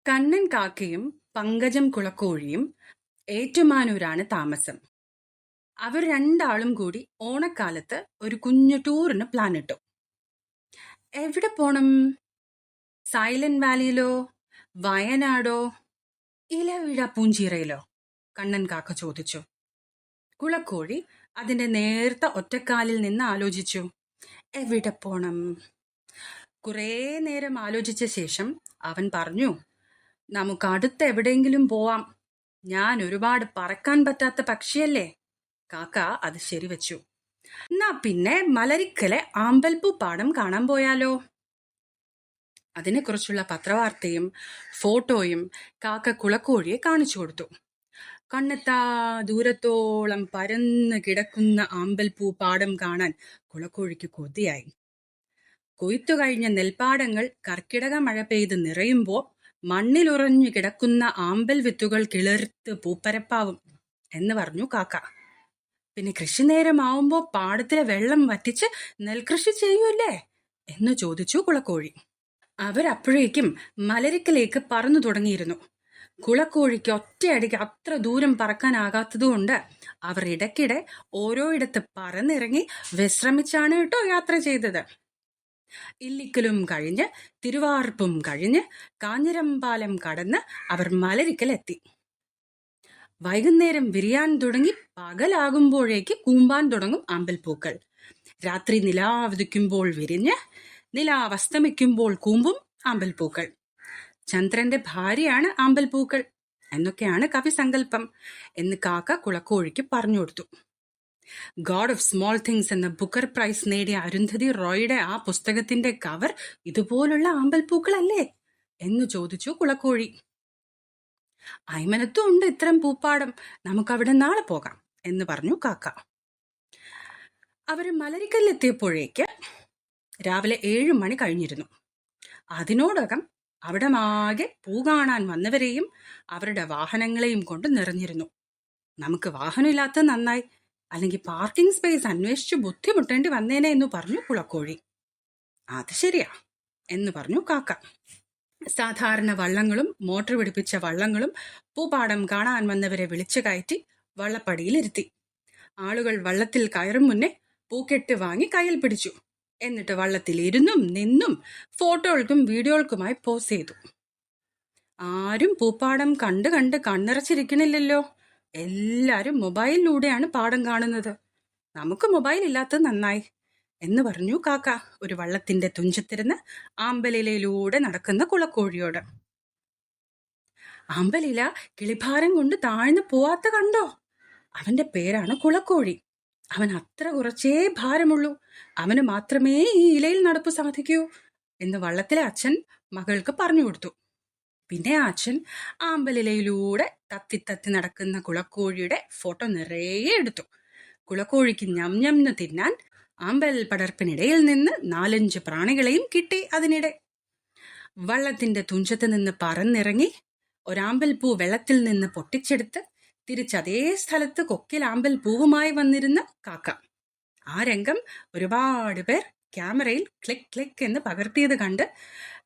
കണ്ണൻ കാക്കയും പങ്കജം കുളക്കോഴിയും ഏറ്റുമാനൂരാണ് താമസം. അവർ രണ്ടാളും കൂടി ഓണക്കാലത്ത് ഒരു കുഞ്ഞു ടൂറിന് പ്ലാൻ ഇട്ടു. എവിടെ പോണം? സൈലന്റ് വാലിയിലോ, വയനാടോ, ഇലവിഴ പൂഞ്ചിറയിലോ? കണ്ണൻ കാക്ക ചോദിച്ചു. കുളക്കോഴി അതിന്റെ നേർത്ത ഒറ്റക്കാലിൽ നിന്ന് ആലോചിച്ചു. എവിടെ പോണം? കുറേ നേരം ആലോചിച്ച ശേഷം അവൻ പറഞ്ഞു, നമുക്ക് അടുത്ത് എവിടെയെങ്കിലും പോവാം. ഞാൻ ഒരുപാട് പറക്കാൻ പറ്റാത്ത പക്ഷിയല്ലേ. കാക്ക അത് ശരിവെച്ചു. എന്നാ പിന്നെ മലരിക്കലെ ആമ്പൽപ്പൂ പാടം കാണാൻ പോയാലോ? അതിനെക്കുറിച്ചുള്ള പത്രവാർത്തയും ഫോട്ടോയും കാക്ക കുളക്കോഴിയെ കാണിച്ചു കൊടുത്തു. കണ്ണെത്താ ദൂരത്തോളം പരന്ന് കിടക്കുന്ന ആമ്പൽപ്പൂ പാടം കാണാൻ കുളക്കോഴിക്ക് കൊതിയായി. കൊയ്ത്തു കഴിഞ്ഞ നെൽപ്പാടങ്ങൾ കർക്കിടക മഴ പെയ്ത് നിറയുമ്പോൾ മണ്ണിലുറഞ്ഞു കിടക്കുന്ന ആമ്പൽ വിത്തുകൾ കിളിർത്ത് പൂപ്പരപ്പാവും എന്ന് പറഞ്ഞു കാക്ക. പിന്നെ കൃഷി നേരമാവുമ്പോ പാടത്തിലെ വെള്ളം വറ്റിച്ച് നെൽകൃഷി ചെയ്യൂല്ലേ എന്ന് ചോദിച്ചു കുളക്കോഴി. അവരപ്പോഴേക്കും മലരിക്കലേക്ക് പറന്നു തുടങ്ങിയിരുന്നു. കുളക്കോഴിക്ക് ഒറ്റയടിക്ക് അത്ര ദൂരം പറക്കാനാകാത്തതുകൊണ്ട് അവർ ഇടയ്ക്കിടെ ഓരോയിടത്ത് പറന്നിറങ്ങി വിശ്രമിച്ചാണ് കേട്ടോ യാത്ര ചെയ്തത്. ഇല്ലിക്കലും കഴിഞ്ഞ് തിരുവാർപ്പും കഴിഞ്ഞ് കാഞ്ഞിരമ്പാലം കടന്ന് അവർ മലരിക്കലെത്തി. വൈകുന്നേരം വിരിയാൻ തുടങ്ങി പകലാകുമ്പോഴേക്ക് കൂമ്പാൻ തുടങ്ങും ആമ്പൽപ്പൂക്കൾ. രാത്രി നിലാവുദിക്കുമ്പോൾ വിരിഞ്ഞ് നിലാവസ്തമിക്കുമ്പോൾ കൂമ്പും ആമ്പൽപ്പൂക്കൾ. ചന്ദ്രന്റെ ഭാര്യയാണ് ആമ്പൽപ്പൂക്കൾ എന്നൊക്കെയാണ് കവിസങ്കല്പം എന്ന് കാക്ക കുളക്കോഴിക്ക് പറഞ്ഞു കൊടുത്തു. ഗോഡ് ഓഫ് സ്മോൾ തിങ്സ് എന്ന ബുക്കർ പ്രൈസ് നേടിയ അരുന്ധതി റോയുടെ ആ പുസ്തകത്തിന്റെ കവർ ഇതുപോലുള്ള ആമ്പൽപ്പൂക്കളല്ലേ എന്ന് ചോദിച്ചു കുളക്കോഴി. അയ്മനത്തും ഉണ്ട് ഇത്തരം പൂപ്പാടം, നമുക്കവിടെ നാളെ പോകാം എന്ന് പറഞ്ഞു കാക്ക. അവര് മലരിക്കല്ലെത്തിയപ്പോഴേക്ക് രാവിലെ 7 മണി കഴിഞ്ഞിരുന്നു. അതിനോടകം അവിടെ ആകെ പൂ കാണാൻ വന്നവരെയും അവരുടെ വാഹനങ്ങളെയും കൊണ്ട് നിറഞ്ഞിരുന്നു. നമുക്ക് വാഹനമില്ലാത്ത നന്നായി, അല്ലെങ്കിൽ പാർക്കിംഗ് സ്പേസ് അന്വേഷിച്ചു ബുദ്ധിമുട്ടേണ്ടി വന്നേനെ എന്ന് പറഞ്ഞു കുളക്കോഴി. അത് ശരിയാ എന്ന് പറഞ്ഞു കാക്ക. സാധാരണ വള്ളങ്ങളും മോട്ടോർ പിടിപ്പിച്ച വള്ളങ്ങളും പൂപ്പാടം കാണാൻ വന്നവരെ വിളിച്ചു കയറ്റി വള്ളപ്പടിയിലിരുത്തി. ആളുകൾ വള്ളത്തിൽ കയറും മുന്നേ പൂക്കെട്ട് വാങ്ങി കയ്യിൽ പിടിച്ചു. എന്നിട്ട് വള്ളത്തിൽ ഇരുന്നും നിന്നും ഫോട്ടോകൾക്കും വീഡിയോകൾക്കുമായി പോസ് ചെയ്തു. ആരും പൂപ്പാടം കണ്ട് കണ്ട് കണ്ണിറച്ചിരിക്കണില്ലല്ലോ. എല്ലാരും മൊബൈലിലൂടെയാണ് പാടം കാണുന്നത്. നമുക്ക് മൊബൈൽ ഇല്ലാത്തത് നന്നായി എന്ന് പറഞ്ഞു കാക്ക ഒരു വള്ളത്തിന്റെ തുഞ്ചത്തിരുന്ന് ആമ്പലിലയിലൂടെ നടക്കുന്ന കുളക്കോഴിയോട്. ആമ്പലില കിളിഭാരം കൊണ്ട് താഴ്ന്നു പോവാത്ത കണ്ടോ? അവന്റെ പേരാണ് കുളക്കോഴി. അവൻ അത്ര കുറച്ചേ ഭാരമുള്ളൂ. അവന് മാത്രമേ ഈ ഇലയിൽ നടപ്പ് സാധിക്കൂ എന്ന് വള്ളത്തിലെ അച്ഛൻ മകൾക്ക് പറഞ്ഞു കൊടുത്തു. പിന്നെ ആ അച്ഛൻ ആമ്പലിലയിലൂടെ തത്തി നടക്കുന്ന കുളക്കോഴിയുടെ ഫോട്ടോ നിറയെ എടുത്തു. കുളക്കോഴിക്ക് ഞം ഞംന്ന് തിന്നാൻ ആമ്പൽ പടർപ്പിനിടയിൽ നിന്ന് 4-5 പ്രാണികളെയും കിട്ടി. അതിനിടെ വള്ളത്തിന്റെ തുഞ്ചത്ത് നിന്ന് പറന്നിറങ്ങി ഒരാമ്പൽ പൂ വെള്ളത്തിൽ നിന്ന് പൊട്ടിച്ചെടുത്ത് തിരിച്ചതേ സ്ഥലത്ത് കൊക്കിൽ ആമ്പൽ പൂവുമായി വന്നിരുന്ന കാക്ക. ആ രംഗം ഒരുപാട് പേർ ക്യാമറയിൽ ക്ലിക്ക് ക്ലിക്ക് എന്ന് പകർത്തിയത് കണ്ട്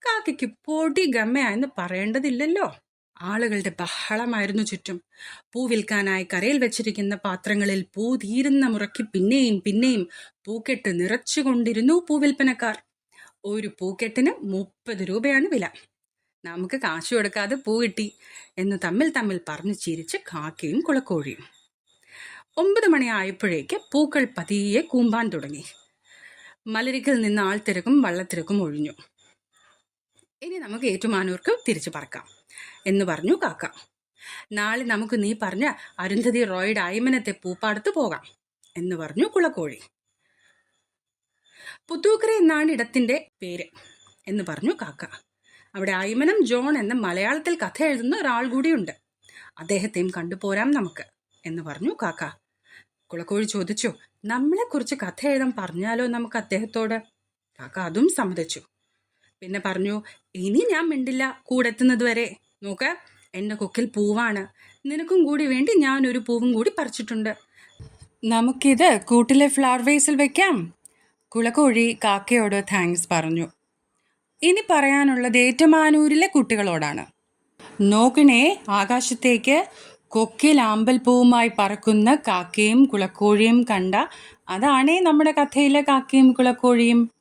കാക്കയ്ക്ക് പൊടി ഗമ്മയെന്ന് പറയേണ്ടതില്ലല്ലോ. ആളുകളുടെ ബഹളമായിരുന്നു ചുറ്റും. പൂ വിൽക്കാനായി കരയിൽ വെച്ചിരിക്കുന്ന പാത്രങ്ങളിൽ പൂ തീരുന്ന മുറയ്ക്ക് പിന്നെയും പിന്നെയും പൂക്കെട്ട് നിറച്ചുകൊണ്ടിരുന്നു പൂവിൽപ്പനക്കാർ. ഒരു പൂക്കെട്ടിന് 30 രൂപയാണ് വില. നമുക്ക് കാശു കൊടുക്കാതെ പൂ കിട്ടി എന്ന് തമ്മിൽ തമ്മിൽ പറഞ്ഞു ചിരിച്ച് കാക്കയും കുളക്കോഴിയും. 9 മണി ആയപ്പോഴേക്ക് പൂക്കൾ പതിയെ കൂമ്പാൻ തുടങ്ങി. മലരിക്കൽ നിന്ന് ആൾത്തിരക്കും വള്ളത്തിരക്കും ഒഴിഞ്ഞു. ഇനി നമുക്ക് ഏറ്റുമാനൂർക്ക് തിരിച്ചു പറക്കാം എന്ന് പറഞ്ഞു കാക്ക. നാളെ നമുക്ക് നീ പറഞ്ഞ അരുന്ധതി റോയുടെ അയ്മനത്തെ പൂപ്പാടത്ത് പോകാം എന്ന് പറഞ്ഞു കുളക്കോഴി. പുത്തൂക്കര എന്നാണ് ഇടത്തിന്റെ പേര് എന്ന് പറഞ്ഞു കാക്ക. അവിടെ അയ്മനം ജോൺ എന്ന മലയാളത്തിൽ കഥ എഴുതുന്ന ഒരാൾ കൂടിയുണ്ട്. അദ്ദേഹത്തെയും കണ്ടുപോരാം നമുക്ക് എന്ന് പറഞ്ഞു കാക്ക. കുളക്കോഴി ചോദിച്ചു, നമ്മളെ കുറിച്ച് കഥ എഴുതാൻ പറഞ്ഞാലോ നമുക്ക് അദ്ദേഹത്തോട്? കാക്ക അതും സമ്മതിച്ചു. പിന്നെ പറഞ്ഞു, ഇനി ഞാൻ മിണ്ടില്ല കൂടെത്തുന്നത് വരെ. നോക്ക, എന്റെ കൊക്കിൽ പൂവാണ്. നിനക്കും കൂടി വേണ്ടി ഞാൻ ഒരു പൂവും കൂടി പറിച്ചിട്ടുണ്ട്. നമുക്കിത് കൂട്ടിലെ ഫ്ലവർ വേസിൽ വെക്കാം. കുളക്കോഴി കാക്കയോട് താങ്ക്സ് പറഞ്ഞു. ഇനി പറയാനുള്ളത് ഏറ്റുമാനൂരിലെ കുട്ടികളോടാണ്. നോക്കണേ ആകാശത്തേക്ക്. കൊക്കിൽ ആമ്പൽപ്പൂവുമായി പറക്കുന്ന കാക്കയും കുളക്കോഴിയും കണ്ട അതാണേ നമ്മുടെ കഥയിലെ കാക്കയും കുളക്കോഴിയും.